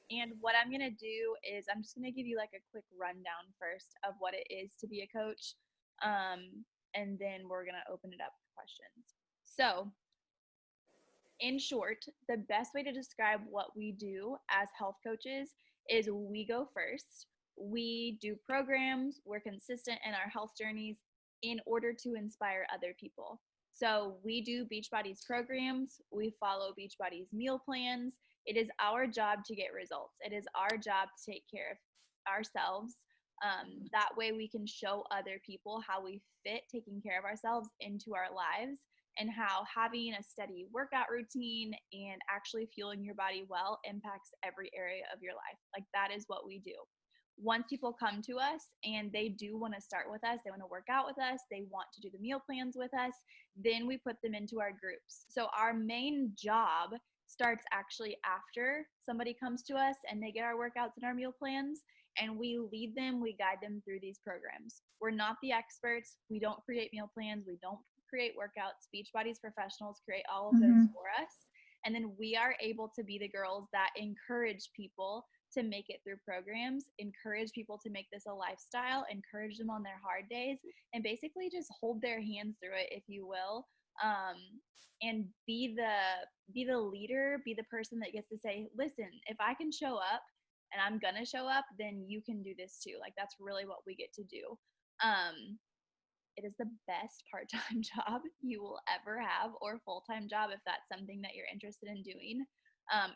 And what I'm going to do is I'm just going to give you like a quick rundown first of what it is to be a coach. And then we're going to open it up for questions. So, in short, the best way to describe what we do as health coaches is we go first. We do programs, we're consistent in our health journeys in order to inspire other people. So we do Beachbody's programs, we follow Beachbody's meal plans. It is our job to get results. It is our job to take care of ourselves. That way we can show other people how we fit taking care of ourselves into our lives, and how having a steady workout routine and actually fueling your body well impacts every area of your life. Like, that is what we do. Once people come to us and they do want to start with us, they want to work out with us, they want to do the meal plans with us, then we put them into our groups. So our main job starts actually after somebody comes to us and they get our workouts and our meal plans, and we lead them, we guide them through these programs. We're not the experts. We don't create meal plans. We don't create workouts. Beachbody's professionals create all of those for us. And then we are able to be the girls that encourage people to make it through programs, encourage people to make this a lifestyle, encourage them on their hard days, and basically just hold their hands through it, if you will. And be the leader, be the person that gets to say, listen, if I can show up and I'm gonna show up, then you can do this too. Like, that's really what we get to do. It is the best part-time job you will ever have, or full-time job if that's something that you're interested in doing.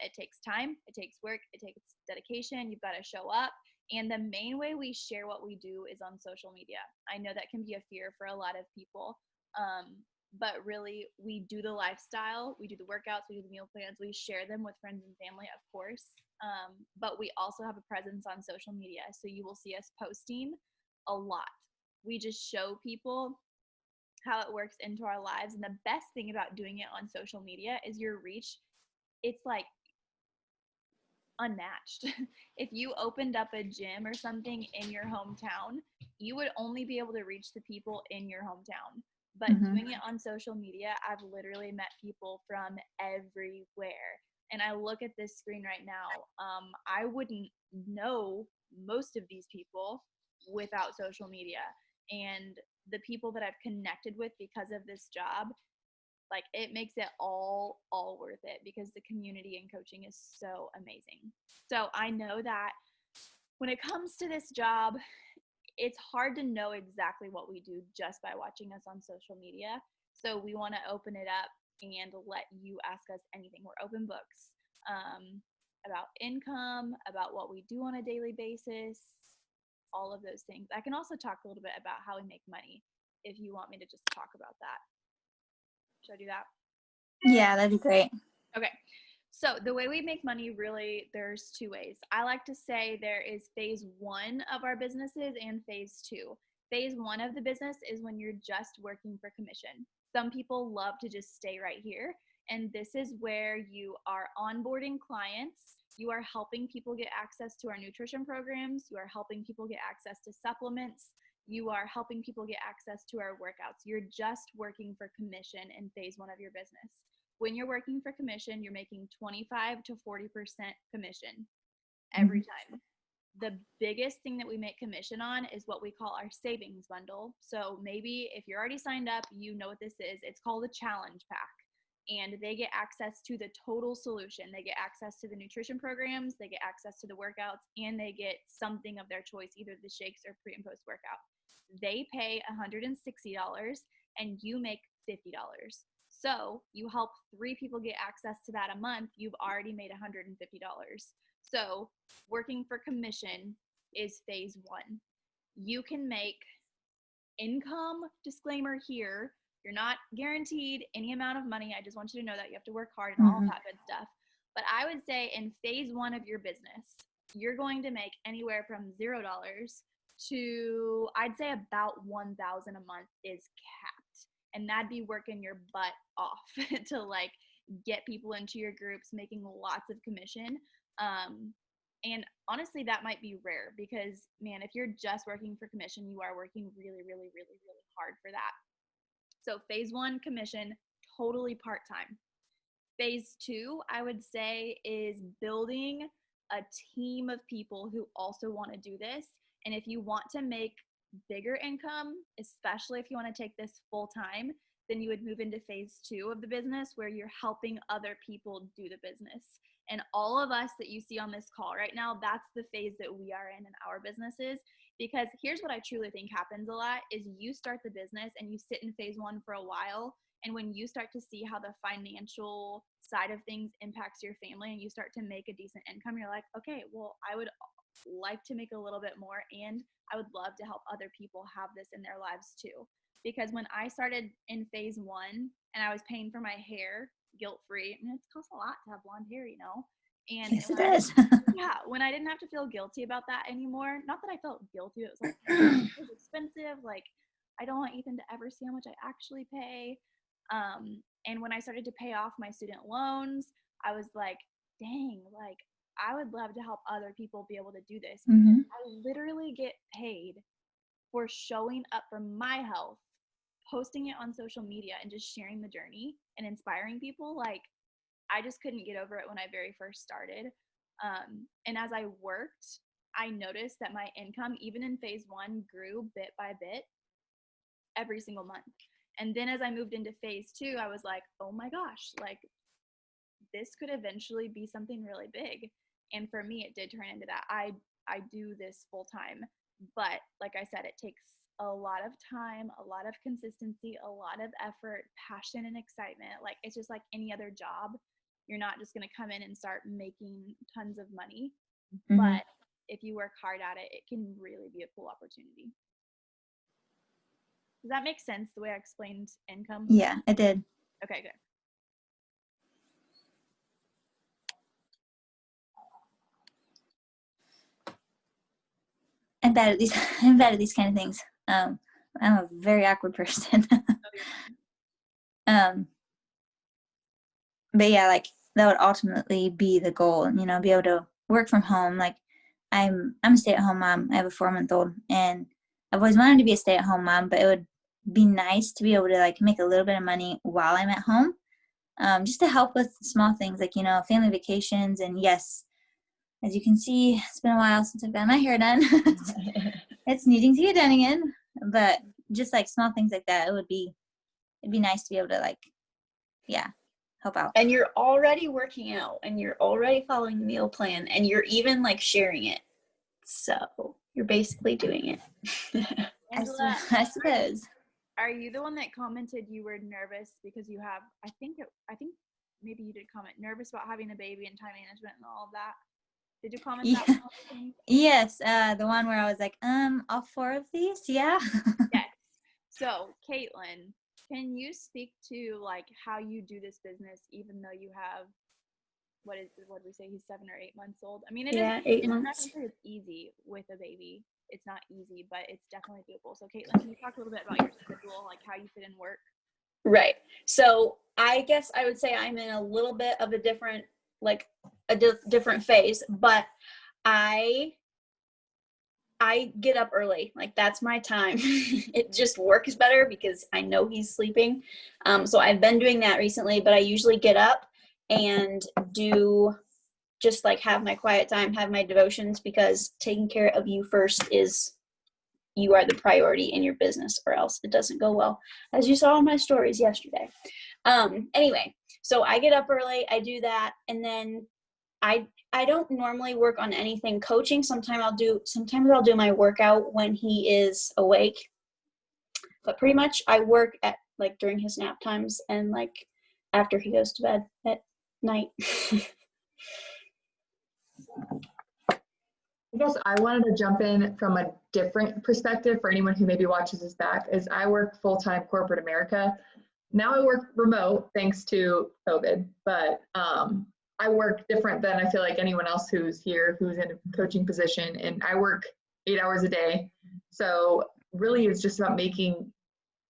It takes time, it takes work, it takes dedication. You've got to show up. And the main way we share what we do is on social media. I know that can be a fear for a lot of people, but really, we do the lifestyle, we do the workouts, we do the meal plans, we share them with friends and family, of course. But we also have a presence on social media. So you will see us posting a lot. We just show people how it works into our lives. And the best thing about doing it on social media is your reach. It's like unmatched. If you opened up a gym or something in your hometown, you would only be able to reach the people in your hometown. But doing it on social media, I've literally met people from everywhere. And I look at this screen right now. I wouldn't know most of these people without social media. And the people that I've connected with because of this job, like, it makes it all worth it, because the community and coaching is so amazing. So I know that when it comes to this job, it's hard to know exactly what we do just by watching us on social media. So we want to open it up and let you ask us anything. We're open books, about income, about what we do on a daily basis, all of those things. I can also talk a little bit about how we make money if you want me to just talk about that. Should I do that? Yeah, that'd be great. Okay. So the way we make money, really, there's two ways. I like to say there is phase one of our businesses and phase two. Phase one of the business is when you're just working for commission. Some people love to just stay right here. And this is where you are onboarding clients. You are helping people get access to our nutrition programs. You are helping people get access to supplements. You are helping people get access to our workouts. You're just working for commission in phase one of your business. When you're working for commission, you're making 25 to 40% commission every time. The biggest thing that we make commission on is what we call our savings bundle. So maybe if you're already signed up, you know what this is. It's called a challenge pack. And they get access to the total solution. They get access to the nutrition programs, they get access to the workouts, and they get something of their choice, either the shakes or pre and post workout. They pay $160 and you make $50. So you help 3 people get access to that a month, you've already made $150. So working for commission is phase one. You can make income, disclaimer here, you're not guaranteed any amount of money. I just want you to know that you have to work hard and all of that good stuff. But I would say in phase one of your business, you're going to make anywhere from $0 to, I'd say, about 1,000 a month is capped. And that'd be working your butt off to like get people into your groups, making lots of commission. And honestly, that might be rare, because, man, if you're just working for commission, you are working really, really, really, really hard for that. So phase one, commission, totally part-time. Phase two, I would say, is building a team of people who also want to do this. And if you want to make bigger income, especially if you want to take this full time, then you would move into phase 2 of the business where you're helping other people do the business. And all of us that you see on this call right now, that's the phase that we are in our businesses. Because here's what I truly think happens a lot is you start the business and you sit in phase 1 for a while. And when you start to see how the financial side of things impacts your family and you start to make a decent income, you're like, okay, well, I would like to make a little bit more, and I would love to help other people have this in their lives too. Because when I started in phase 1 and I was paying for my hair guilt-free, I mean, it costs a lot to have blonde hair, you know? And Yes, it does. yeah, when I didn't have to feel guilty about that anymore, not that I felt guilty, it was like, it was expensive. Like, I don't want Ethan to ever see how much I actually pay. And when I started to pay off my student loans, I was like, dang, like, I would love to help other people be able to do this. Mhm. I literally get paid for showing up for my health, posting it on social media, and just sharing the journey and inspiring people. Like, I just couldn't get over it when I very first started. And as I worked, I noticed that my income, even in phase 1, grew bit by bit every single month. And then as I moved into phase 2, I was like, oh my gosh, like, this could eventually be something really big. And for me, it did turn into that. I do this full time, but like I said, it takes a lot of time, a lot of consistency, a lot of effort, passion, and excitement. Like, it's just like any other job. You're not just going to come in and start making tons of money, but if you work hard at it, it can really be a cool opportunity. Does that make sense the way I explained income? Yeah, it did. Okay, good. I'm bad at these. I'm bad at these kind of things. I'm a very awkward person. But yeah, like, that would ultimately be the goal. You know, be able to work from home. Like, I'm a stay-at-home mom. I have a 4-month-old, and I've always wanted to be a stay-at-home mom. But it would be nice to be able to like make a little bit of money while I'm at home, just to help with small things like, you know, family vacations. And yes, as you can see, it's been a while since I've got my hair done. It's needing to get done again. But just like small things like that, it'd be nice to be able to like, yeah, help out. And you're already working out and you're already following the meal plan and you're even like sharing it. So you're basically doing it. Angela, I suppose. are you the one that commented you were nervous because you have, I think maybe you did comment, nervous about having a baby and time management and all of that? Did you comment that one? Yes, the one where I was like, all 4 of these? Yeah. Yes. So, Caitlin, can you speak to like how you do this business even though you have, what did we say, he's 7 or 8 months old? I mean, it is, 8 I'm not months. gonna say it's easy with a baby. It's not easy, but it's definitely doable. So, Caitlin, can you talk a little bit about your schedule, like how you fit in work? Right. So I guess I would say I'm in a little bit of a different, like different phase, but I get up early. Like, that's my time. It just works better because I know he's sleeping. So I've been doing that recently, but I usually get up and do just like have my quiet time, have my devotions, because taking care of you first is, you are the priority in your business, or else it doesn't go well, as you saw in my stories yesterday. Anyway, so I get up early, I do that, and then I don't normally work on anything coaching. Sometimes I'll do my workout when he is awake. But pretty much I work at like during his nap times and like after he goes to bed at night. I guess I wanted to jump in from a different perspective for anyone who maybe watches this back, is I work full-time corporate America. Now I work remote thanks to COVID, but I work different than I feel like anyone else who's here, who's in a coaching position, and I work 8 hours a day. So really it's just about making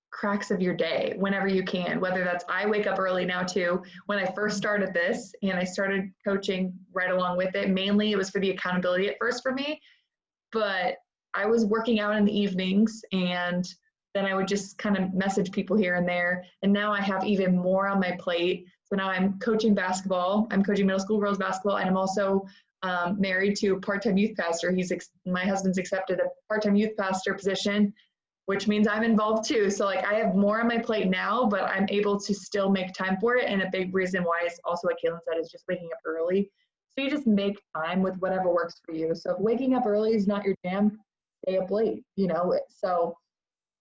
cracks of your day whenever you can, whether that's, I wake up early now too. When I first started this and I started coaching right along with it, mainly it was for the accountability at first for me, but I was working out in the evenings and then I would just kind of message people here and there. And now I have even more on my plate. So now I'm coaching basketball. I'm coaching middle school girls basketball, and I'm also married to a part-time youth pastor. My husband's accepted a part-time youth pastor position, which means I'm involved too. So like I have more on my plate now, but I'm able to still make time for it. And a big reason why is also what Caitlin said, is just waking up early. So you just make time with whatever works for you. So if waking up early is not your jam, stay up late, So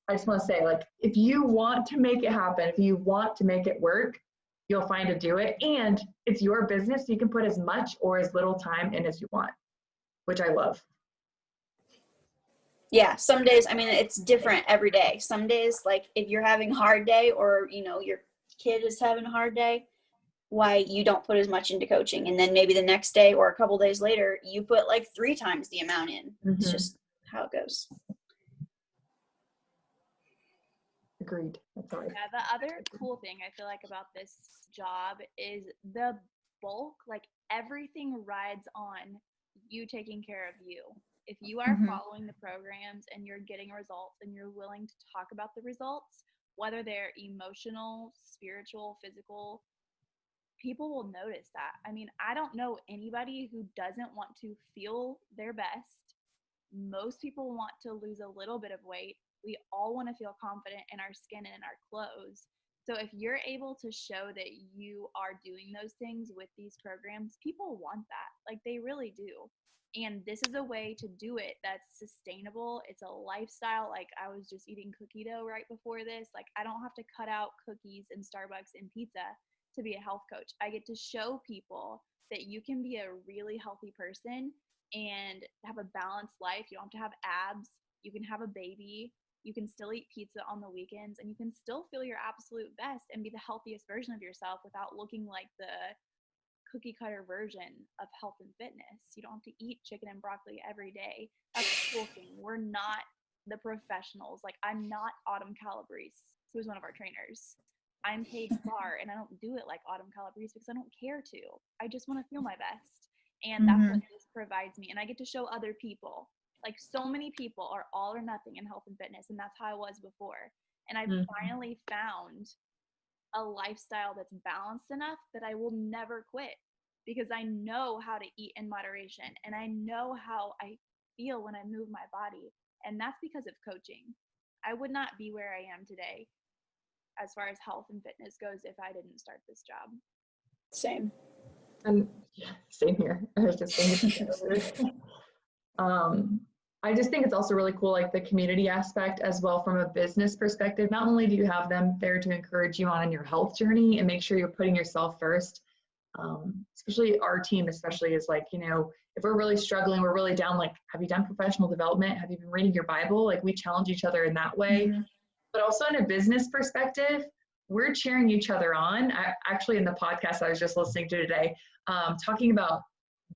I just want to say, like, if you want to make it happen, if you want to make it work, you'll find to do it. And it's your business. So you can put as much or as little time in as you want, which I love. Yeah, some days, I mean, it's different every day. Some days, like if you're having a hard day or, your kid is having a hard day, why you don't put as much into coaching. And then maybe the next day or a couple days later, you put like 3 times the amount in. It's just how it goes. Agreed. That's all right. Yeah, the other cool thing I feel like about this job is the bulk, like everything rides on you taking care of you. If you are following the programs and you're getting results and you're willing to talk about the results, whether they're emotional, spiritual, physical, people will notice that. I mean, I don't know anybody who doesn't want to feel their best. Most people want to lose a little bit of weight. We all want to feel confident in our skin and in our clothes. So if you're able to show that you are doing those things with these programs, people want that. Like they really do. And this is a way to do it that's sustainable. It's a lifestyle. Like I was just eating cookie dough right before this. Like I don't have to cut out cookies and Starbucks and pizza to be a health coach. I get to show people that you can be a really healthy person and have a balanced life. You don't have to have abs. You can have a baby. You can still eat pizza on the weekends, and you can still feel your absolute best and be the healthiest version of yourself without looking like the cookie cutter version of health and fitness. You don't have to eat chicken and broccoli every day. That's the cool thing. We're not the professionals. Like I'm not Autumn Calabrese, who's one of our trainers. I'm Paige Barr, and I don't do it like Autumn Calabrese because I don't care to. I just want to feel my best. And that's what this provides me. And I get to show other people. Like so many people are all or nothing in health and fitness, and that's how I was before. And I've finally found a lifestyle that's balanced enough that I will never quit because I know how to eat in moderation and I know how I feel when I move my body. And that's because of coaching. I would not be where I am today as far as health and fitness goes if I didn't start this job. Same. And yeah, same here. I was just thinking. I just think it's also really cool, like the community aspect as well from a business perspective. Not only do you have them there to encourage you on your health journey and make sure you're putting yourself first, especially our team, especially is like, if we're really struggling, we're really down, like, have you done professional development? Have you been reading your Bible? Like we challenge each other in that way. But also in a business perspective, we're cheering each other on. Actually, in the podcast I was just listening to today, talking about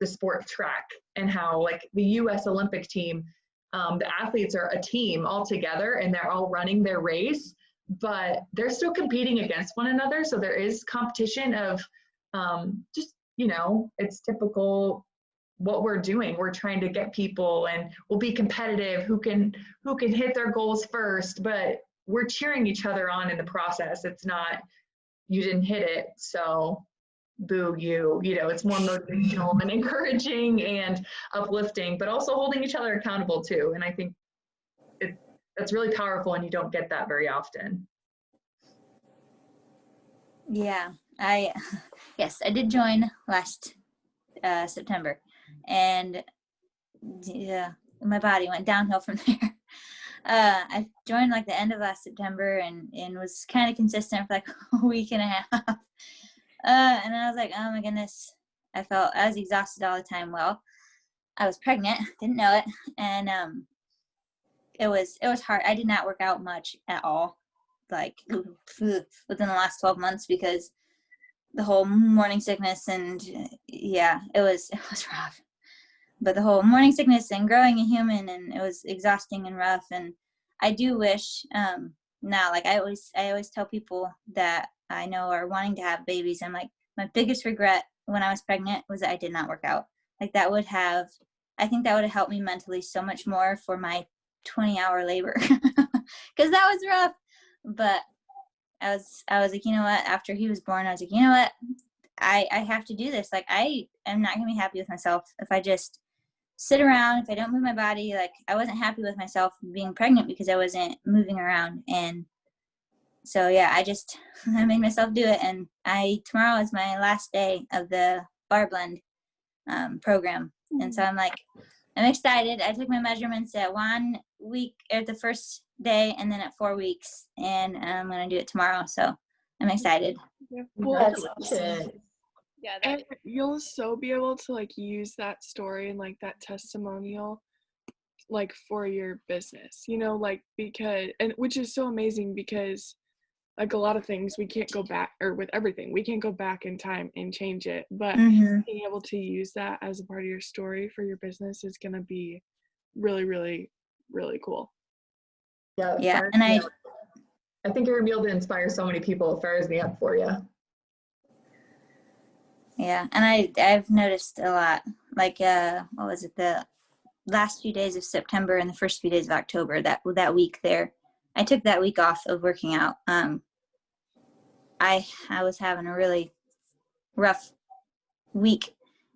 the sport of track and how like the U.S. Olympic team, the athletes are a team all together and they're all running their race, but they're still competing against one another. So there is competition of just, it's typical what we're doing. We're trying to get people and we'll be competitive, who can hit their goals first, but we're cheering each other on in the process. It's not, you didn't hit it, so boo you. It's more motivational and encouraging and uplifting, but also holding each other accountable too. And I think that's really powerful and you don't get that very often. Yeah, I did join last September, and yeah, my body went downhill from there. I joined like the end of last September and was kind of consistent for like a week and a half. And I was like, oh my goodness, I was exhausted all the time. Well, I was pregnant, didn't know it. And it was hard. I did not work out much at all, like within the last 12 months because the whole morning sickness and yeah, it was rough. But the whole morning sickness and growing a human, and it was exhausting and rough. And I do wish now, like I always tell people that I know are wanting to have babies, I'm like, my biggest regret when I was pregnant was that I did not work out. Like I think that would have helped me mentally so much more for my 20-hour labor because that was rough. But I was like, you know what, after he was born, I was like, you know what, I have to do this. Like, I am not going to be happy with myself if I just sit around, if I don't move my body. Like, I wasn't happy with myself being pregnant because I wasn't moving around. And so, yeah, I made myself do it. And tomorrow is my last day of the Bar Blend program. And so I'm excited. I took my measurements at 1 week at the first day and then at 4 weeks, and I'm going to do it tomorrow. So I'm excited. Well, Congratulations. Yeah, and you'll so be able to like use that story and like that testimonial like for your business, you know, like because, and which is so amazing because like a lot of things we can't go back, or with everything we can't go back in time and change it, but being able to use that as a part of your story for your business is going to be really, really, really cool. Yeah, Yeah, fires and me up. I think you're gonna be able to inspire so many people. It fires me up for you. Yeah, and I've noticed a lot. Like, what was it? The last few days of September and the first few days of October. That week there, I took that week off of working out. I was having a really rough week,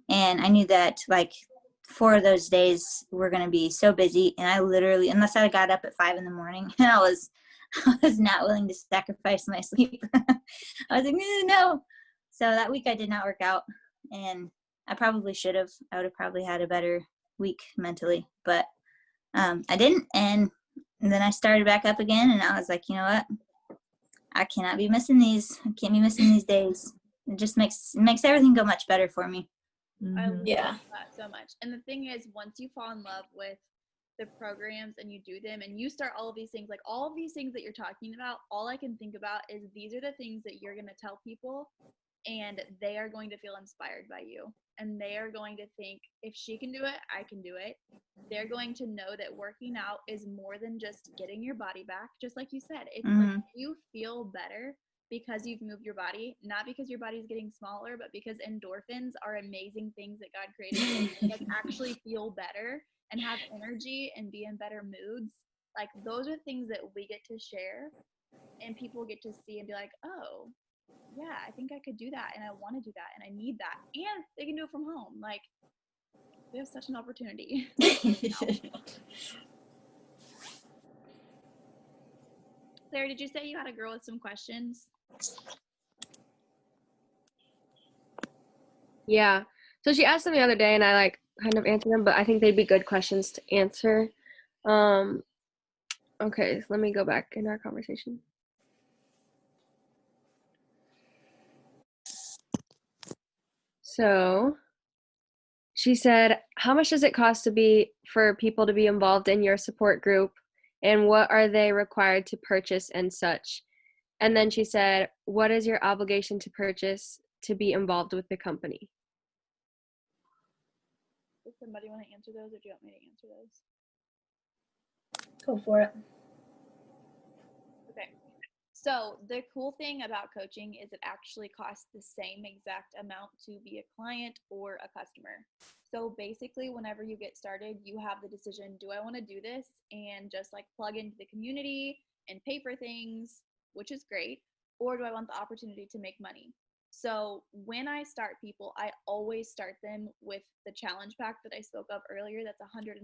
and I knew that like 4 of those days were going to be so busy, and I literally, unless I got up at 5 a.m, and I was not willing to sacrifice my sleep. I was like, no. So that week I did not work out, and I probably should have. I would have probably had a better week mentally, but I didn't. And then I started back up again, and I was like, you know what? I cannot be missing these. I can't be missing these days. It just makes everything go much better for me. I love Yeah. that so much. And the thing is, once you fall in love with the programs and you do them and you start all of these things, like all of these things that you're talking about, all I can think about is these are the things that you're going to tell people, and they are going to feel inspired by you. And they are going to think, if she can do it, I can do it. They're going to know that working out is more than just getting your body back. Just like you said, it's like you feel better because you've moved your body, not because your body's getting smaller, but because endorphins are amazing things that God created to like actually feel better and have energy and be in better moods. Like those are things that we get to share and people get to see and be like, oh, yeah, I think I could do that and I want to do that and I need that. And they can do it from home. Like we have such an opportunity. Sarah, did you say you had a girl with some questions? Yeah. So she asked them the other day and I like kind of answered them, but I think they'd be good questions to answer. Okay, so let me go back in our conversation. So she said, how much does it cost for people to be involved in your support group, and what are they required to purchase and such? And then she said, what is your obligation to purchase to be involved with the company? Does somebody want to answer those, or do you want me to answer those? Go for it. Okay. So the cool thing about coaching is it actually costs the same exact amount to be a client or a customer. So basically, whenever you get started, you have the decision, do I want to do this and just like plug into the community and pay for things, which is great, or do I want the opportunity to make money? So when I start people, I always start them with the challenge pack that I spoke of earlier. That's $160.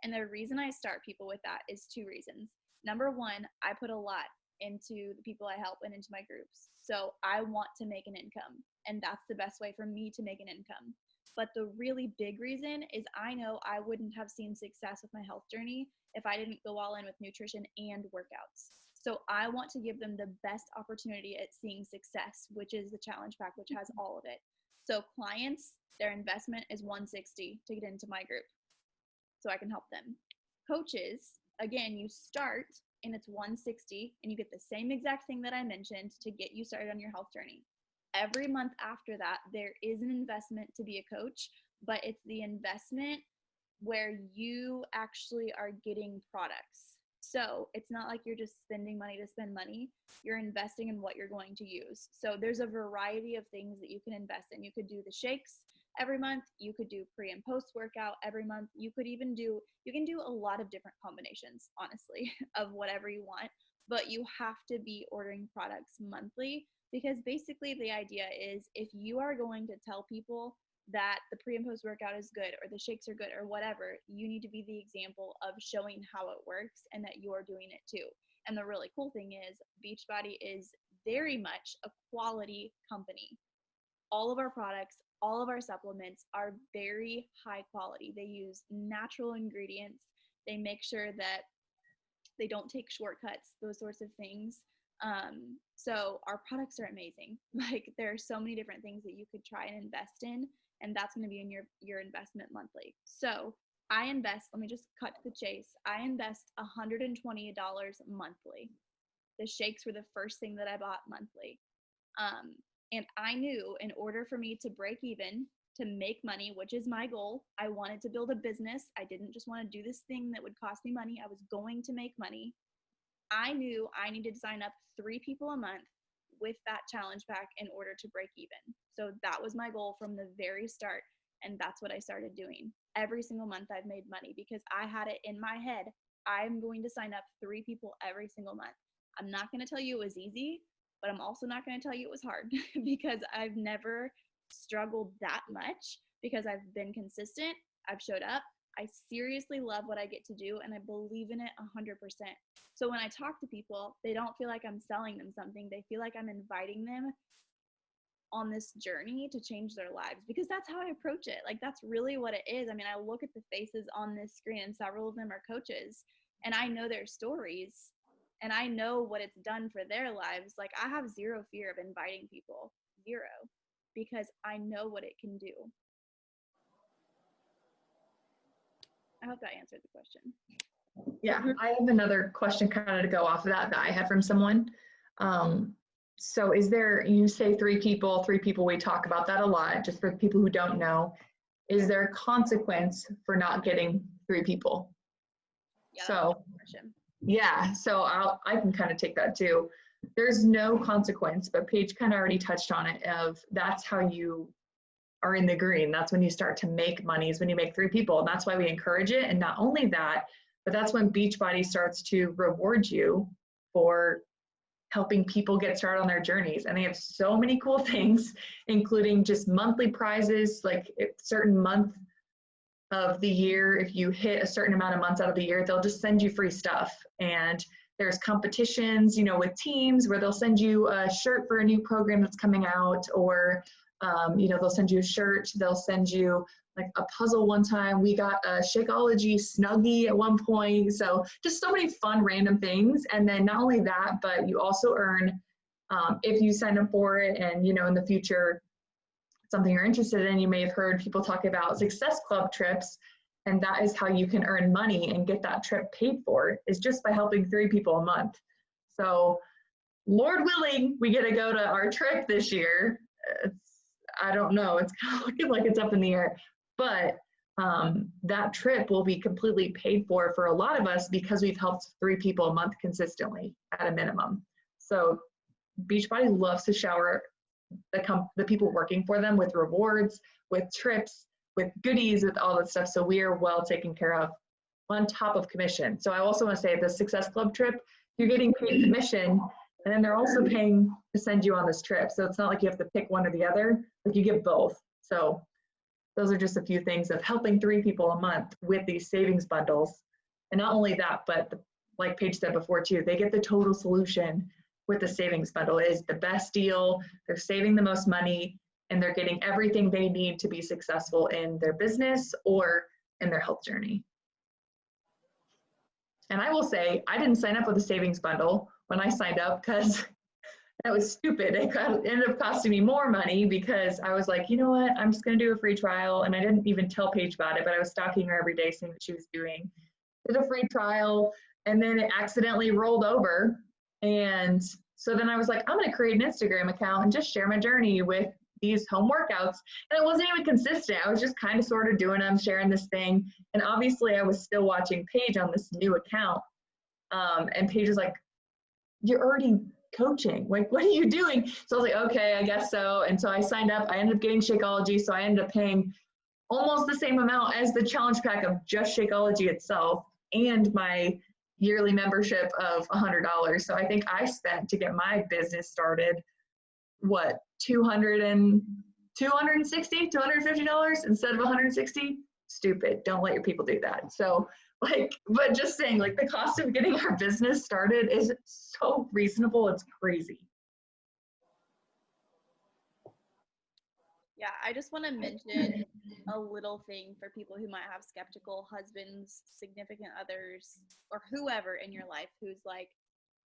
And the reason I start people with that is 2 reasons. Number one, I put a lot into the people I help and into my groups. So I want to make an income, and that's the best way for me to make an income. But the really big reason is I know I wouldn't have seen success with my health journey if I didn't go all in with nutrition and workouts. So I want to give them the best opportunity at seeing success, which is the challenge pack, which has all of it. So clients, their investment is $160 to get into my group so I can help them. Coaches, again, you start and it's $160 and you get the same exact thing that I mentioned to get you started on your health journey. Every month after that, there is an investment to be a coach, but it's the investment where you actually are getting products. So it's not like you're just spending money to spend money. You're investing in what you're going to use. So there's a variety of things that you can invest in. You could do the shakes every month. You could do pre and post workout every month. You can do a lot of different combinations, honestly, of whatever you want, but you have to be ordering products monthly because basically the idea is if you are going to tell people that the pre and post workout is good or the shakes are good or whatever, you need to be the example of showing how it works and that you're doing it too. And the really cool thing is Beachbody is very much a quality company. All of our products, all of our supplements are very high quality. They use natural ingredients. They make sure that they don't take shortcuts, those sorts of things. So our products are amazing. Like there are so many different things that you could try and invest in, and that's going to be in your investment monthly. So I invest, let me just cut to the chase. I invest $120 monthly. The shakes were the first thing that I bought monthly. And I knew in order for me to break even, to make money, which is my goal, I wanted to build a business. I didn't just want to do this thing that would cost me money. I was going to make money. I knew I needed to sign up 3 people a month with that challenge pack in order to break even. So that was my goal from the very start. And that's what I started doing. Every single month I've made money because I had it in my head. I'm going to sign up 3 people every single month. I'm not going to tell you it was easy, but I'm also not going to tell you it was hard because I've never struggled that much because I've been consistent. I've showed up. I seriously love what I get to do and I believe in it 100%. So when I talk to people, they don't feel like I'm selling them something. They feel like I'm inviting them on this journey to change their lives because that's how I approach it. Like that's really what it is. I mean, I look at the faces on this screen and several of them are coaches and I know their stories and I know what it's done for their lives. Like I have zero fear of inviting people, zero, because I know what it can do. I hope that answered the question. Yeah, I have another question kind of to go off of that I had from someone. So is there, you say 3 people, we talk about that a lot, just for people who don't know, is there a consequence for not getting 3 people? Yeah, So, question. yeah, so I can kind of take that too. There's no consequence, but Paige kind of already touched on it of that's how you are in the green. That's when you start to make money is when you make 3 people. And that's why we encourage it. And not only that, but that's when Beachbody starts to reward you for helping people get started on their journeys. And they have so many cool things, including just monthly prizes, like a certain month of the year, if you hit a certain amount of months out of the year, they'll just send you free stuff. And there's competitions, you know, with teams where they'll send you a shirt for a new program that's coming out, or you know, they'll send you a shirt, they'll send you like a puzzle. One time we got a Shakeology Snuggie at one point. So just so many fun random things. And then not only that, but you also earn, if you sign up for it and, you know, in the future, something you're interested in, you may have heard people talk about Success Club trips. And that is how you can earn money and get that trip paid for, is just by helping 3 people a month. So Lord willing, we get to go to our trip this year. I don't know, it's kind of looking like it's up in the air, but that trip will be completely paid for a lot of us because we've helped 3 people a month consistently at a minimum. So Beachbody loves to shower the people working for them with rewards, with trips, with goodies, with all that stuff. So we are well taken care of on top of commission. So I also want to say the Success Club trip, you're getting paid commission, and then they're also paying to send you on this trip. So it's not like you have to pick one or the other, like you get both. So those are just a few things of helping 3 people a month with these savings bundles. And not only that, but like Paige said before too, they get the total solution with the savings bundle. It is the best deal. They're saving the most money and they're getting everything they need to be successful in their business or in their health journey. And I will say, I didn't sign up with a savings bundle when I signed up because that was stupid. It ended up costing me more money because I was like, you know what, I'm just going to do a free trial. And I didn't even tell Paige about it, but I was stalking her every day, seeing what she was doing. Did a free trial, and then it accidentally rolled over. And so then I was like, I'm going to create an Instagram account and just share my journey with these home workouts. And it wasn't even consistent. I was just kind of sort of doing them, sharing this thing. And obviously I was still watching Paige on this new account. And Paige was like, you're already coaching. Like, what are you doing? So I was like, okay, I guess so. And so I signed up. I ended up getting Shakeology. So I ended up paying almost the same amount as the challenge pack of just Shakeology itself and my yearly membership of $100. So I think I spent, to get my business started, what, $260, $250 instead of $160? Stupid. Don't let your people do that. So like, but just saying, like, the cost of getting our business started is so reasonable. It's crazy. Yeah, I just want to mention a little thing for people who might have skeptical husbands, significant others, or whoever in your life who's like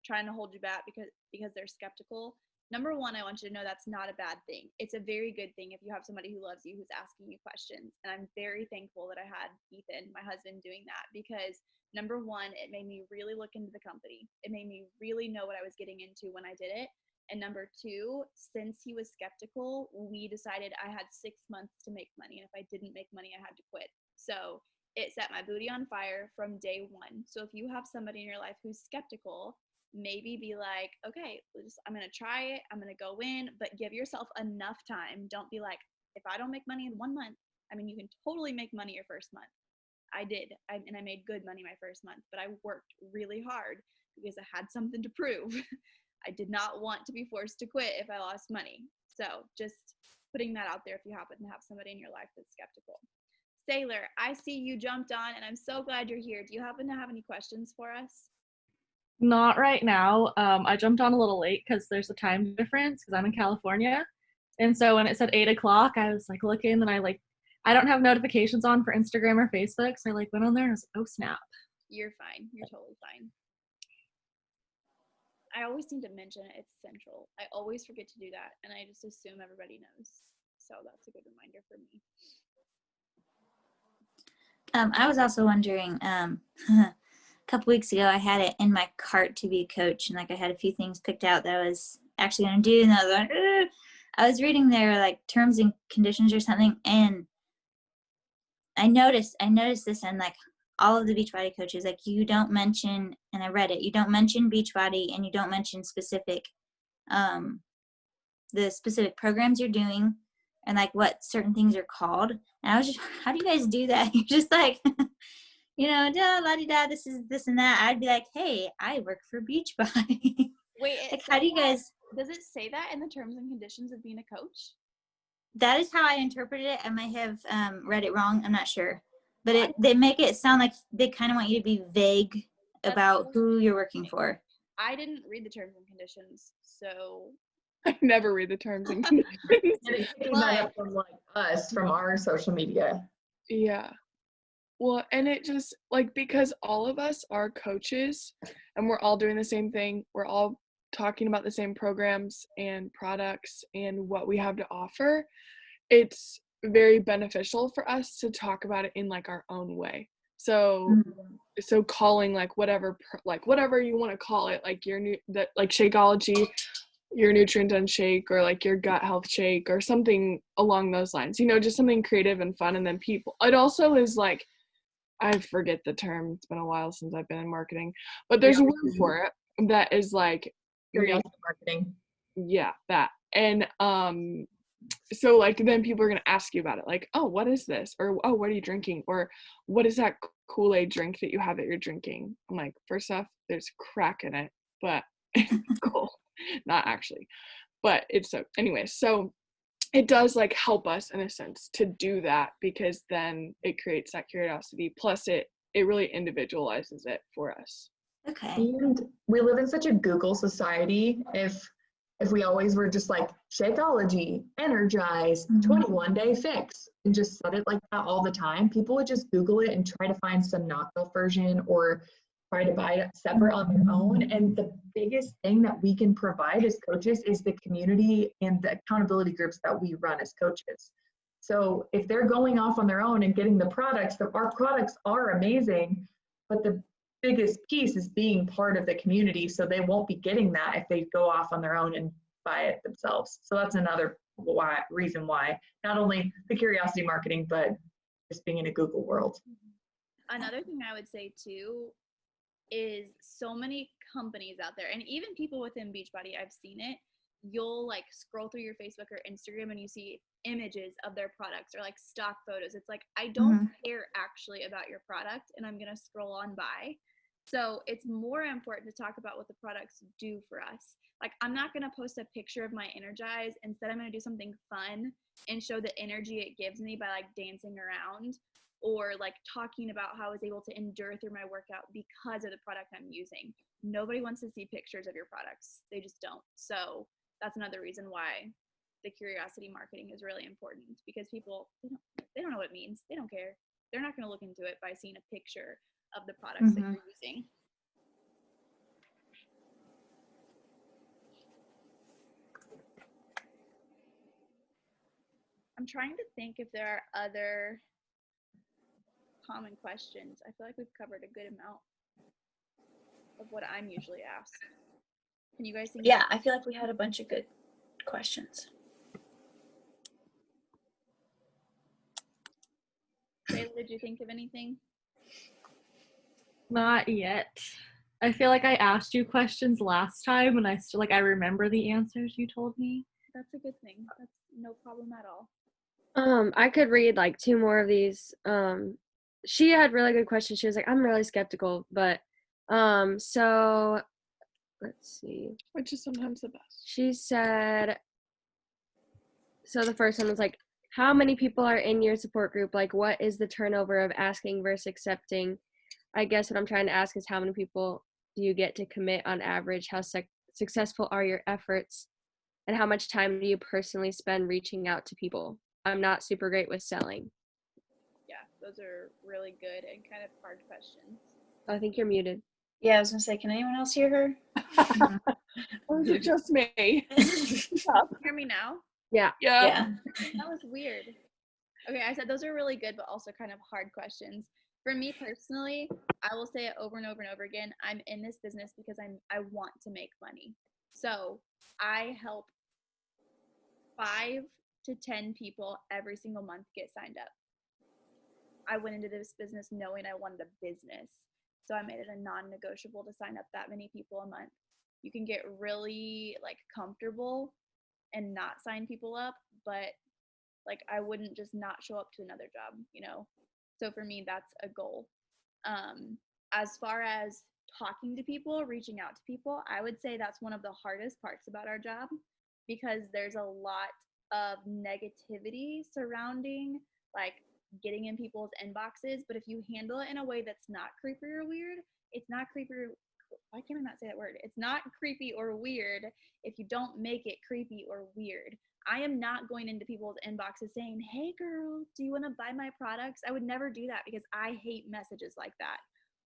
trying to hold you back because they're skeptical. Number one, I want you to know that's not a bad thing. It's a very good thing if you have somebody who loves you who's asking you questions. And I'm very thankful that I had Ethan, my husband, doing that because number one, it made me really look into the company. It made me really know what I was getting into when I did it. And number two, since he was skeptical, we decided I had 6 months to make money. And if I didn't make money, I had to quit. So it set my booty on fire from day one. So if you have somebody in your life who's skeptical, maybe be like, okay, I'm going to try it. I'm going to go in, but give yourself enough time. Don't be like, if I don't make money in 1 month, I mean, you can totally make money your first month. I did. And I made good money my first month, but I worked really hard because I had something to prove. I did not want to be forced to quit if I lost money. So just putting that out there if you happen to have somebody in your life that's skeptical. Sailor, I see you jumped on and I'm so glad you're here. Do you happen to have any questions for us? Not right now. I jumped on a little late because there's a time difference because I'm in California. And so when it said 8 o'clock, I was like looking and I don't have notifications on for Instagram or Facebook. So I went on there and I was like, oh snap. You're fine. You're totally fine. I always seem to mention it's central. I always forget to do that. And I just assume everybody knows. So that's a good reminder for me. I was also wondering, a couple weeks ago, I had it in my cart to be a coach, and like I had a few things picked out that I was actually going to do, and I was like, ugh. I was reading their like terms and conditions or something, and I noticed this, and like all of the Beachbody coaches, like you don't mention, and I read it, you don't mention Beachbody, and you don't mention the specific programs you're doing, and like what certain things are called. And I was just, how do you guys do that? You're just like, la-di-da, this is this and that. I'd be like, hey, I work for Beachbody. Wait, like, how do you guys? Does it say that in the terms and conditions of being a coach? That is how I interpreted it. I might have read it wrong. I'm not sure, but they make it sound like they kind of want you to be vague about who you're working for. I didn't read the terms and conditions, so I never read the terms and conditions. Picking that up from like us, from our social media. Yeah. Well, and it just like, because all of us are coaches and we're all doing the same thing. We're all talking about the same programs and products and what we have to offer. It's very beneficial for us to talk about it in like our own way. So so calling like whatever you want to call it, like like Shakeology, your nutrient dense shake, or like your gut health shake, or something along those lines, just something creative and fun. And then it also is like, I forget the term, it's been a while since I've been in marketing, but there's a word for it that is like Curiosity marketing. Yeah, that. And so like then people are going to ask you about it, like, oh, what is this? Or, oh, what are you drinking? Or what is that Kool-Aid drink that you have that you're drinking? I'm like, first off, there's crack in it, but it's cool. Not actually, but it's so anyway. So it does like help us in a sense to do that, because then it creates that curiosity. Plus it really individualizes it for us. Okay. And we live in such a Google society. If we always were just like Shakeology, Energize, 21-day fix, and just said it like that all the time, people would just Google it and try to find some knockoff version or try to buy it separate on their own. And the biggest thing that we can provide as coaches is the community and the accountability groups that we run as coaches. So if they're going off on their own and getting the products, our products are amazing, but the biggest piece is being part of the community, so they won't be getting that if they go off on their own and buy it themselves. So that's another reason why, not only the curiosity marketing, but just being in a Google world. Another thing I would say too is so many companies out there, and even people within Beachbody, I've seen it. You'll like scroll through your Facebook or Instagram and you see images of their products or like stock photos. It's like, I don't care actually about your product, and I'm gonna scroll on by. So it's more important to talk about what the products do for us. Like, I'm not going to post a picture of my Energize. Instead, I'm going to do something fun and show the energy it gives me by like dancing around, or like talking about how I was able to endure through my workout because of the product I'm using. Nobody wants to see pictures of your products. They just don't. So that's another reason why the curiosity marketing is really important, because people, they don't know what it means. They don't care. They're not going to look into it by seeing a picture of the products that you're using. I'm trying to think if there are other common questions. I feel like we've covered a good amount of what I'm usually asked. Can you guys think? Yeah, I feel like we had a bunch of good questions. Taylor, did you think of anything? Not yet. I feel like I asked you questions last time, and I still I remember the answers you told me. That's a good thing. That's no problem at all. I could read like 2 more of these. She had really good questions. She was like, I'm really skeptical, but so let's see. Which is sometimes the best. She said, so the first one was like, how many people are in your support group? Like, what is the turnover of asking versus accepting? I guess what I'm trying to ask is, how many people do you get to commit on average? How successful are your efforts? And how much time do you personally spend reaching out to people? I'm not super great with selling. Yeah, those are really good and kind of hard questions. I think you're muted. Yeah, I was gonna say, can anyone else hear her? Or is it just me? Hear me now? Yeah. Yeah. That was weird. Okay, I said those are really good, but also kind of hard questions. For me personally, I will say it over and over and over again. I'm in this business because I want to make money. So I help 5 to 10 people every single month get signed up. I went into this business knowing I wanted a business. So I made it a non-negotiable to sign up that many people a month. You can get really like comfortable and not sign people up, but like I wouldn't just not show up to another job, you know? So for me, that's a goal. As far as talking to people, reaching out to people, I would say that's one of the hardest parts about our job, because there's a lot of negativity surrounding like getting in people's inboxes. But if you handle it in a way that's not creepy or weird, it's not creepy. Why can't I not say that word? It's not creepy or weird if you don't make it creepy or weird. I am not going into people's inboxes saying, hey girl, do you want to buy my products? I would never do that, because I hate messages like that.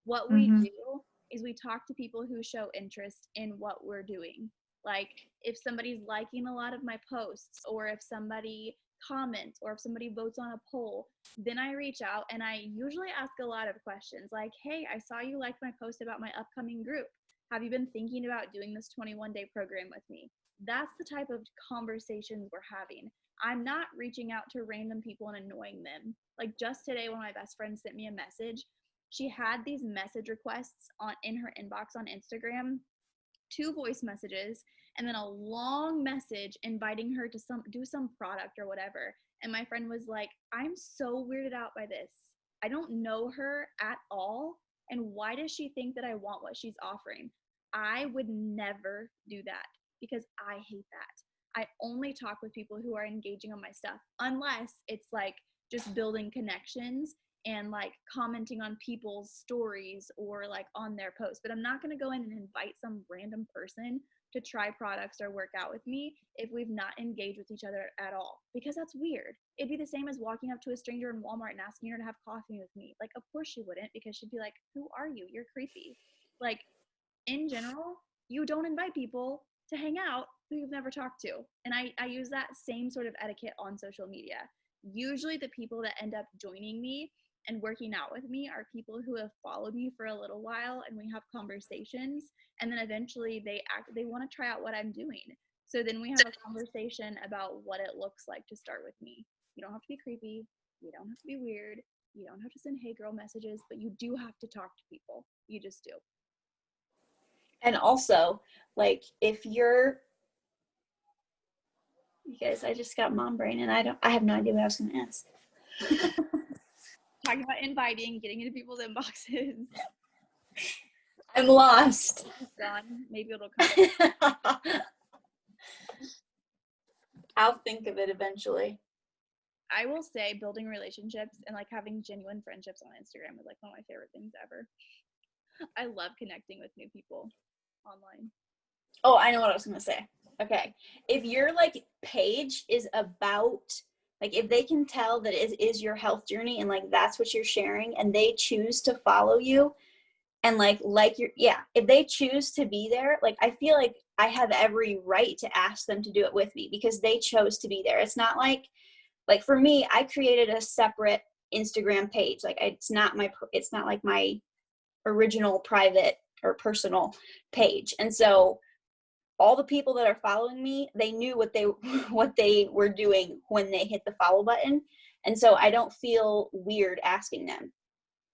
What we do is we talk to people who show interest in what we're doing. Like if somebody's liking a lot of my posts, or if somebody comments, or if somebody votes on a poll, then I reach out and I usually ask a lot of questions like, hey, I saw you liked my post about my upcoming group. Have you been thinking about doing this 21-day program with me? That's the type of conversations we're having. I'm not reaching out to random people and annoying them. Like just today, one of my best friends sent me a message. She had these message requests in her inbox on Instagram, 2 voice messages, and then a long message inviting her to do some product or whatever. And my friend was like, I'm so weirded out by this. I don't know her at all. And why does she think that I want what she's offering? I would never do that, because I hate that. I only talk with people who are engaging on my stuff, unless it's like just building connections and like commenting on people's stories or like on their posts. But I'm not going to go in and invite some random person to try products or work out with me if we've not engaged with each other at all, because that's weird. It'd be the same as walking up to a stranger in Walmart and asking her to have coffee with me. Like, of course she wouldn't, because she'd be like, who are you? You're creepy. Like, in general, you don't invite people to hang out who you've never talked to. And I use that same sort of etiquette on social media. Usually the people that end up joining me and working out with me are people who have followed me for a little while, and we have conversations, and then eventually they want to try out what I'm doing. So then we have a conversation about what it looks like to start with me. You don't have to be creepy, you don't have to be weird, you don't have to send hey girl messages, but you do have to talk to people. You just do. And also, like, if you guys, I just got mom brain, and I have no idea what I was going to ask. Talking about inviting, getting into people's inboxes. I'm lost. It's gone. Maybe it'll come. I'll think of it eventually. I will say building relationships and like having genuine friendships on Instagram is like one of my favorite things ever. I love connecting with new people online. Oh, I know what I was going to say. Okay. If your like page is about, like if they can tell that it is your health journey and like that's what you're sharing and they choose to follow you and like your, yeah, if they choose to be there, like I feel like I have every right to ask them to do it with me because they chose to be there. It's not like for me, I created a separate Instagram page. Like it's not like my original private or personal page. And so all the people that are following me, they knew what they were doing when they hit the follow button. And so I don't feel weird asking them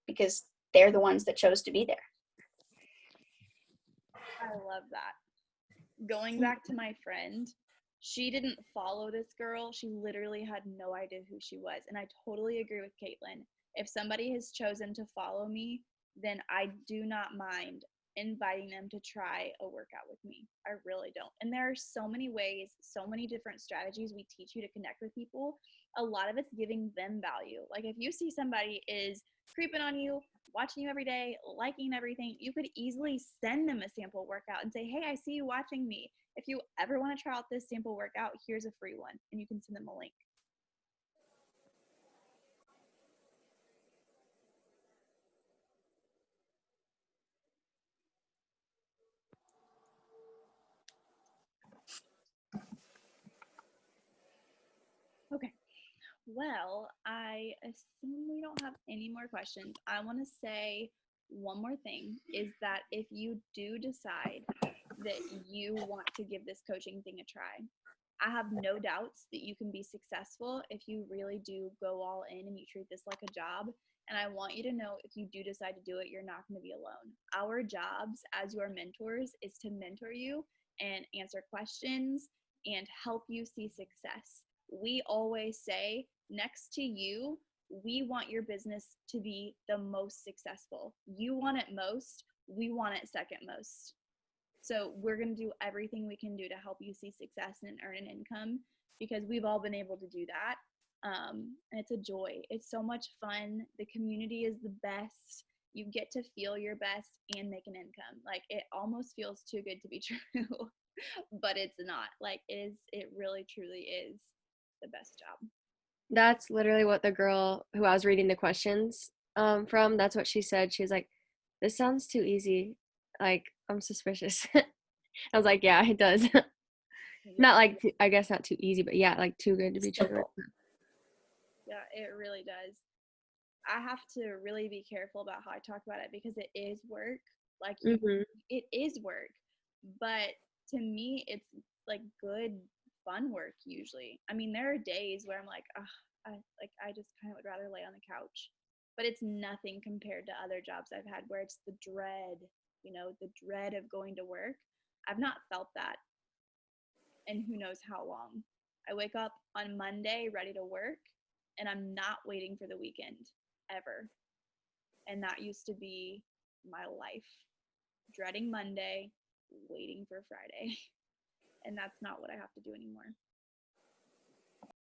because they're the ones that chose to be there. I love that. Going back to my friend, she didn't follow this girl. She literally had no idea who she was. And I totally agree with Caitlin. If somebody has chosen to follow me, then I do not mind inviting them to try a workout with me. I really don't. And there are so many ways, so many different strategies we teach you to connect with people. A lot of it's giving them value. Like if you see somebody is creeping on you, watching you every day, liking everything, you could easily send them a sample workout and say, hey, I see you watching me. If you ever want to try out this sample workout, here's a free one. And you can send them a link. Okay. Well, I assume we don't have any more questions. I want to say one more thing is that if you do decide that you want to give this coaching thing a try, I have no doubts that you can be successful if you really do go all in and you treat this like a job. And I want you to know if you do decide to do it, you're not going to be alone. Our jobs as your mentors is to mentor you and answer questions and help you see success. We always say, next to you, we want your business to be the most successful. You want it most, we want it second most. So we're going to do everything we can do to help you see success and earn an income because we've all been able to do that. And it's a joy. It's so much fun. The community is the best. You get to feel your best and make an income. Like it almost feels too good to be true, but it's not. Like it really truly is the best job. That's literally what the girl who I was reading the questions from, that's what she said. She was like, this sounds too easy. Like, I'm suspicious. I was like, yeah, it does. Not like, I guess not too easy, but yeah, like too good to be true. Yeah, it really does. I have to really be careful about how I talk about it because it is work. Like, it is work. But to me, it's like good, fun work usually. I mean, there are days where I'm like, I just kind of would rather lay on the couch. But it's nothing compared to other jobs I've had where it's the dread, the dread of going to work. I've not felt that in who knows how long. I wake up on Monday ready to work, and I'm not waiting for the weekend ever. And that used to be my life. Dreading Monday, waiting for Friday. And that's not what I have to do anymore.